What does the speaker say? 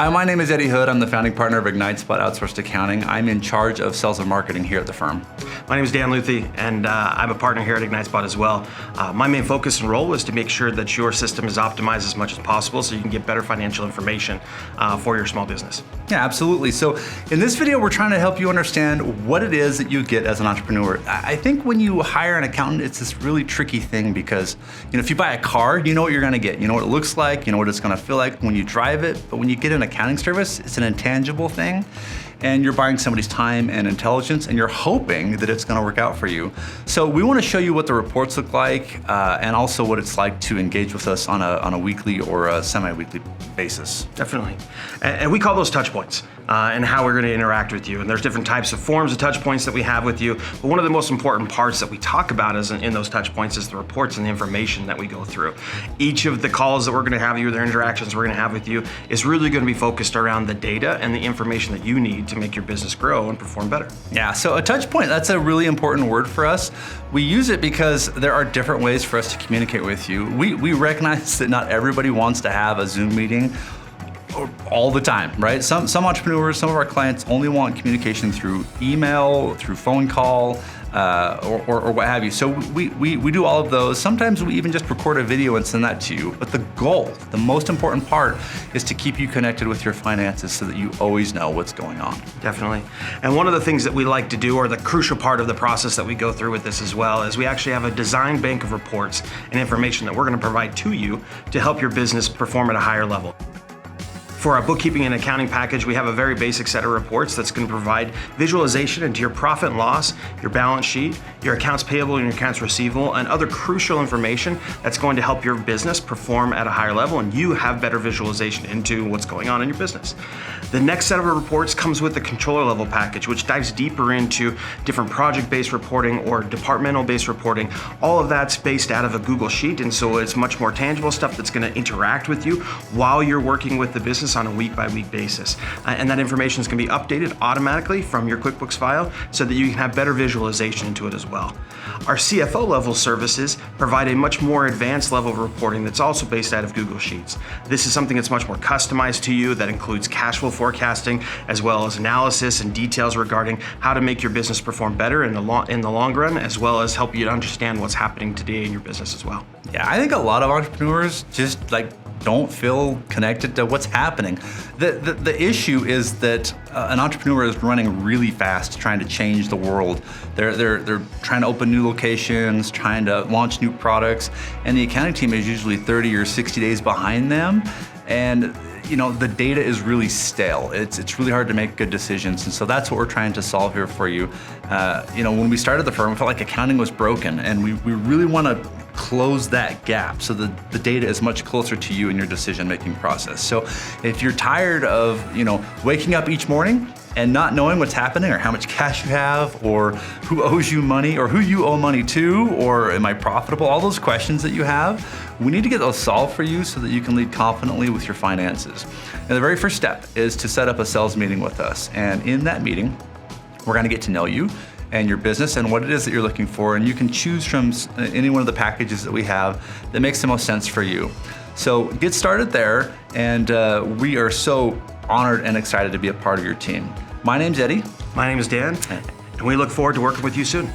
Hi, my name is Eddie Hood. I'm the founding partner of IgniteSpot Outsourced Accounting. I'm in charge of sales and marketing here at the firm. My name is Dan Luthi, and I'm a partner here at IgniteSpot as well. My main focus and role is to make sure that your system is optimized as much as possible so you can get better financial information for your small business. Yeah, absolutely. So in this video, we're trying to help you understand what it is that you get as an entrepreneur. I think when you hire an accountant, it's this really tricky thing because if you buy a car, you know what you're going to get. You know what it looks like, you know what it's going to feel like when you drive it. But when you get an accounting service, it's an intangible thing. And you're buying somebody's time and intelligence, and you're hoping that it's gonna work out for you. So we wanna show you what the reports look like, and also what it's like to engage with us on a weekly or a semi-weekly basis. Definitely. And we call those touch points, and how we're gonna interact with you. And there's different types of forms of touch points that we have with you, but one of the most important parts that we talk about in those touch points is the reports and the information that we go through. Each of the calls that we're gonna have you, the interactions we're gonna have with you, is really gonna be focused around the data and the information that you need to make your business grow and perform better. Yeah, so a touch point, that's a really important word for us. We use it because there are different ways for us to communicate with you. We recognize that not everybody wants to have a Zoom meeting all the time, right? Some entrepreneurs, some of our clients only want communication through email, through phone call, or what have you. So we do all of those. Sometimes we even just record a video and send that to you. But the goal, the most important part, is to keep you connected with your finances so that you always know what's going on. Definitely. And one of the things that we like to do, or the crucial part of the process that we go through with this as well, is we actually have a design bank of reports and information that we're going to provide to you to help your business perform at a higher level. For our bookkeeping and accounting package, we have a very basic set of reports that's going to provide visualization into your profit and loss, your balance sheet, your accounts payable and your accounts receivable, and other crucial information that's going to help your business perform at a higher level and you have better visualization into what's going on in your business. The next set of reports comes with the controller level package, which dives deeper into different project-based reporting or departmental-based reporting. All of that's based out of a Google Sheet, and so it's much more tangible stuff that's going to interact with you while you're working with the business on a week-by-week basis. And that information is going to be updated automatically from your QuickBooks file so that you can have better visualization into it as well. Our CFO level services provide a much more advanced level of reporting that's also based out of Google Sheets. This is something that's much more customized to you, that includes cash flow forecasting as well as analysis and details regarding how to make your business perform better in the long run, as well as help you to understand what's happening today in your business as well. Yeah, I think a lot of entrepreneurs just don't feel connected to what's happening. The issue is that an entrepreneur is running really fast, trying to change the world. They're trying to open new locations, trying to launch new products, and the accounting team is usually 30 or 60 days behind them. And the data is really stale. It's really hard to make good decisions, and so that's what we're trying to solve here for you. When we started the firm, we felt like accounting was broken, and we really want to close that gap so that the data is much closer to you in your decision-making process. So if you're tired of waking up each morning and not knowing what's happening or how much cash you have or who owes you money or who you owe money to or am I profitable, all those questions that you have, we need to get those solved for you so that you can lead confidently with your finances. And the very first step is to set up a sales meeting with us. And in that meeting, we're going to get to know you and your business and what it is that you're looking for, and you can choose from any one of the packages that we have that makes the most sense for you. So get started there, and we are so honored and excited to be a part of your team. My name's Eddie. My name is Dan, and we look forward to working with you soon.